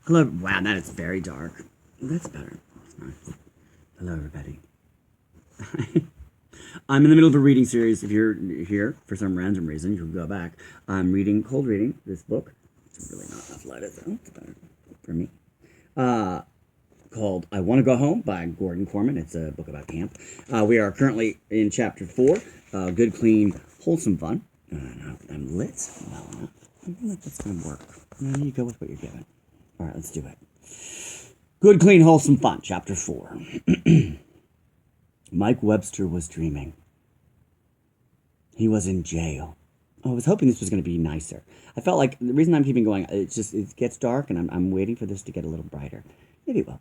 Hello. Wow, that is very dark. That's better. That's nice. Hello, everybody. I'm in the middle of a reading series. If you're here for some random reason, you can go back. I'm cold reading this book. It's really not enough light, is it? It's better for me. Called I Want to Go Home by Gordon Corman. It's a book about camp. We are currently in chapter 4. Good, clean, wholesome fun. I'm lit. Well enough. I feel like that's going to work. You go with what you're given. All right, let's do it. Good, clean, wholesome fun. Chapter 4. Mike Webster was dreaming. He was in jail. I was hoping this was going to be nicer. I felt like the reason I'm keeping going, it gets dark, and I'm waiting for this to get a little brighter. Maybe it will.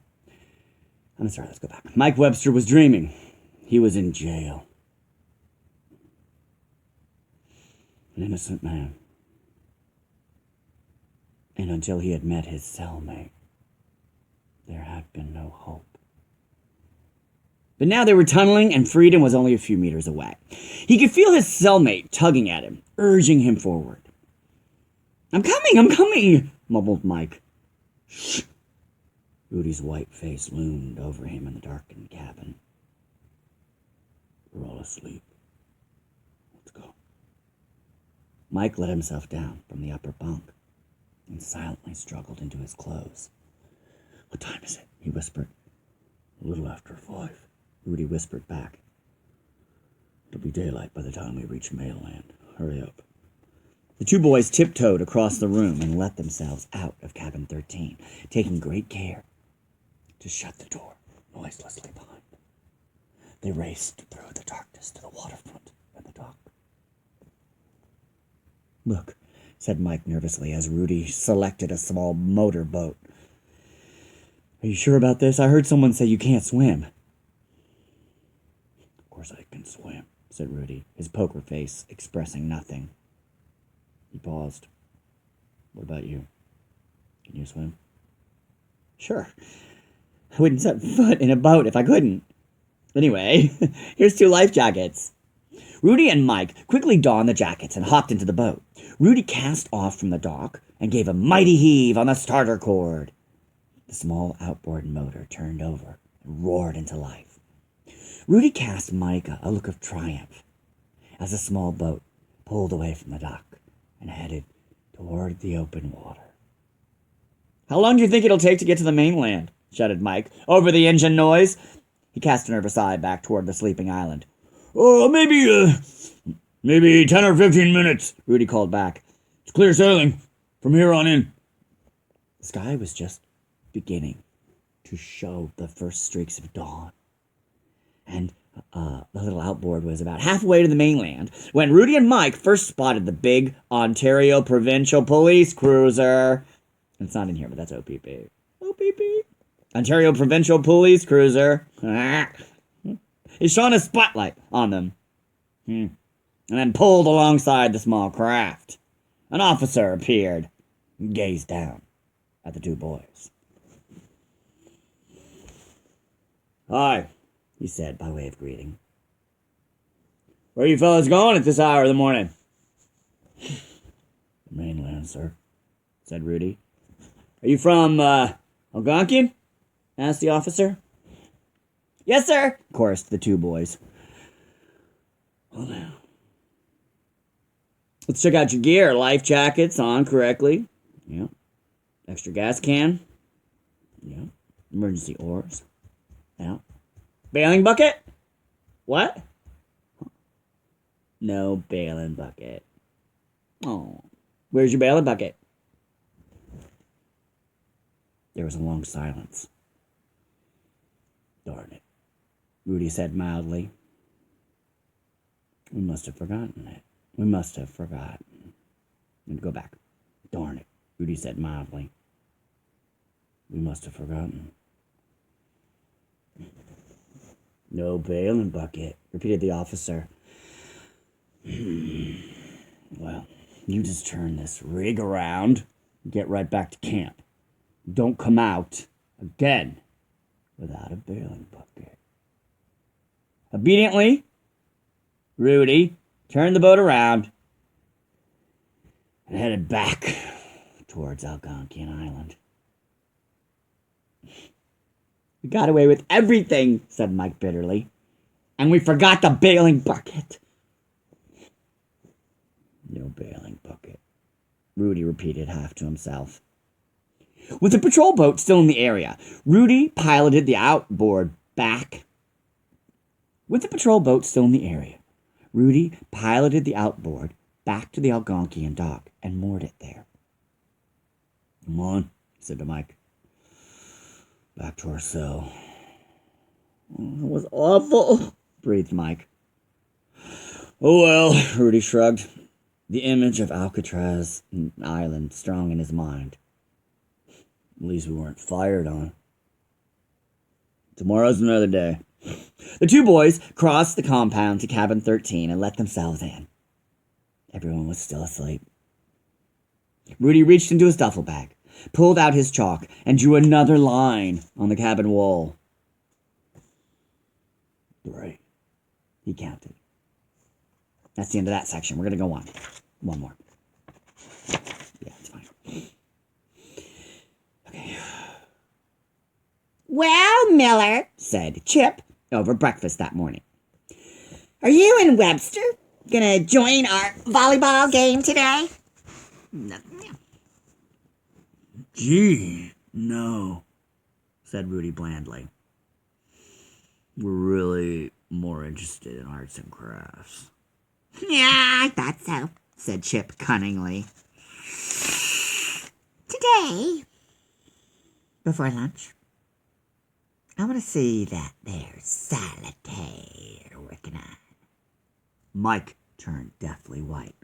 I'm sorry, let's go back. Mike Webster was dreaming. He was in jail. An innocent man. And until he had met his cellmate, there had been no hope. But now they were tunneling, and freedom was only a few meters away. He could feel his cellmate tugging at him, urging him forward. I'm coming, mumbled Mike. Shh. Rudy's white face loomed over him in the darkened cabin. We're all asleep. Let's go. Mike let himself down from the upper bunk and silently struggled into his clothes. What time is it? He whispered. A little after 5. Rudy whispered back. It'll be daylight by the time we reach mainland. Hurry up. The two boys tiptoed across the room and let themselves out of cabin 13, taking great care to shut the door noiselessly behind them. They raced through the darkness to the waterfront and the dock. Look, said Mike nervously as Rudy selected a small motor boat. Are you sure about this? I heard someone say you can't swim. Of course I can swim, said Rudy, his poker face expressing nothing. He paused. What about you? Can you swim? Sure. I wouldn't set foot in a boat if I couldn't. Anyway, here's 2 life jackets. Rudy and Mike quickly donned the jackets and hopped into the boat. Rudy cast off from the dock and gave a mighty heave on the starter cord. The small outboard motor turned over and roared into life. Rudy cast Mike a look of triumph as the small boat pulled away from the dock and headed toward the open water. How long do you think it'll take to get to the mainland? Shouted Mike, over the engine noise. He cast a nervous eye back toward the sleeping island. Oh, maybe 10 or 15 minutes, Rudy called back. It's clear sailing from here on in. The sky was just beginning to show the first streaks of dawn. And the little outboard was about halfway to the mainland when Rudy and Mike first spotted the big Ontario Provincial Police Cruiser. It's not in here, but that's OPP. OPP. Ontario Provincial Police Cruiser. He shone a spotlight on them. And then pulled alongside the small craft. An officer appeared and gazed down at the 2 boys. Hi, he said by way of greeting. Where are you fellas going at this hour of the morning? The mainland, sir, said Rudy. Are you from, Algonquin? Asked the officer. Yes, sir, chorused the 2 boys. Well, now, let's check out your gear. Life jackets on correctly. Yeah. Extra gas can. Yeah. Emergency oars. Yeah. Bailing bucket? What? No bailing bucket. Oh. Where's your bailing bucket? There was a long silence. Darn it, Rudy said mildly. We must have forgotten it. We must have forgotten. And go back. Darn it, Rudy said mildly. We must have forgotten. No bailing bucket, repeated the officer. Well, you just turn this rig around and get right back to camp. Don't come out again without a bailing bucket. Obediently, Rudy turned the boat around and headed back towards Algonquin Island. We got away with everything, said Mike bitterly. And we forgot the bailing bucket. No bailing bucket, Rudy repeated half to himself. With the patrol boat still in the area, Rudy piloted the outboard back. With the patrol boat still in the area, Rudy piloted the outboard back to the Algonquian dock and moored it there. Come on, he said to Mike. Back to our cell. It was awful, breathed Mike. Oh well, Rudy shrugged, the image of Alcatraz Island strong in his mind. At least we weren't fired on. Tomorrow's another day. The two boys crossed the compound to cabin 13 and let themselves in. Everyone was still asleep. Rudy reached into his duffel bag, pulled out his chalk, and drew another line on the cabin wall. 3, he counted. That's the end of that section. We're going to go on. One more. Yeah, it's fine. Okay. Well, Miller, said Chip over breakfast that morning. Are you and Webster gonna join our volleyball game today? No. Gee, no, said Rudy blandly. We're really more interested in arts and crafts. Yeah, I thought so, said Chip cunningly. Today, before lunch, I want to see that there solitaire working on. Mike turned deathly white.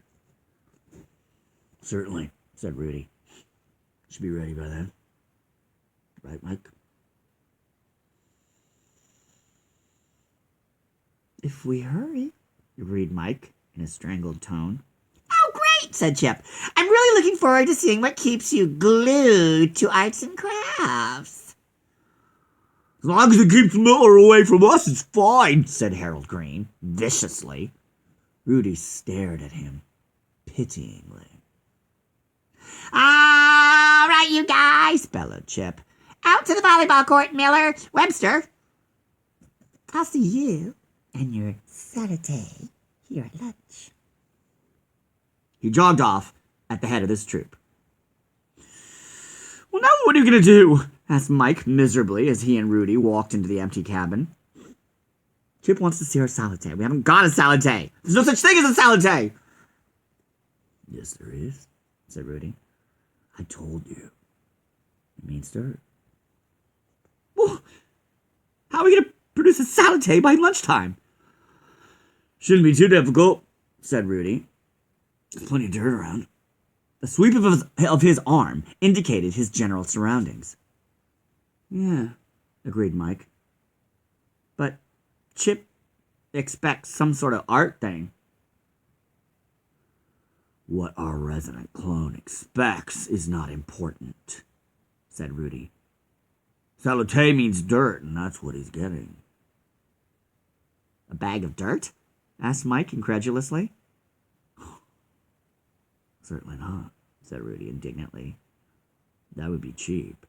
Certainly, said Rudy. Should be ready by then. Right, Mike? If we hurry, agreed Mike in a strangled tone. Oh, great, said Chip. I'm really looking forward to seeing what keeps you glued to arts and crafts. As long as it keeps Miller away from us, it's fine, said Harold Green, viciously. Rudy stared at him, pityingly. All right, you guys, bellowed Chip. Out to the volleyball court, Miller. Webster. I'll see you and your solitaire here at lunch. He jogged off at the head of his troop. Well, now what are you going to do? Asked Mike miserably as he and Rudy walked into the empty cabin. Chip wants to see our solitaire. We haven't got a solitaire. There's no such thing as a solitaire. Yes, there is, said Rudy. I told you. It means dirt. Well, how are we going to produce a solitaire by lunchtime? Shouldn't be too difficult, said Rudy. There's plenty of dirt around. The sweep of his arm indicated his general surroundings. Yeah, agreed Mike. But Chip expects some sort of art thing. What our resident clone expects is not important, said Rudy. Solitaire means dirt, and that's what he's getting. A bag of dirt? Asked Mike incredulously. Certainly not, said Rudy indignantly. That would be cheap.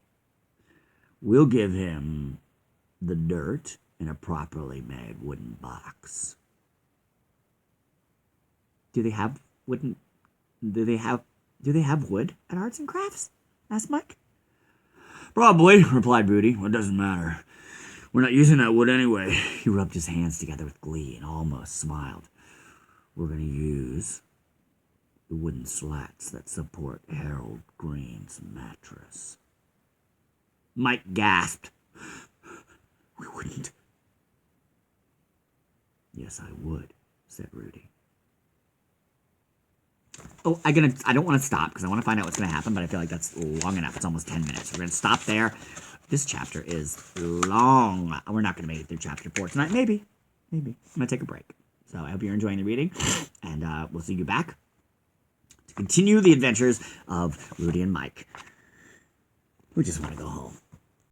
We'll give him the dirt in a properly made wooden box. Do they have wood at Arts and Crafts? Asked Mike. Probably, replied Rudy. It doesn't matter. We're not using that wood anyway. He rubbed his hands together with glee and almost smiled. We're going to use the wooden slats that support Harold Green's mattress. Mike gasped. We wouldn't. Yes, I would, said Rudy. Oh, I don't want to stop because I want to find out what's going to happen, but I feel like that's long enough. It's almost 10 minutes. We're going to stop there. This chapter is long. We're not going to make it through chapter 4 tonight. Maybe. I'm going to take a break. So I hope you're enjoying the reading, and we'll see you back to continue the adventures of Rudy and Mike, who just want to go home.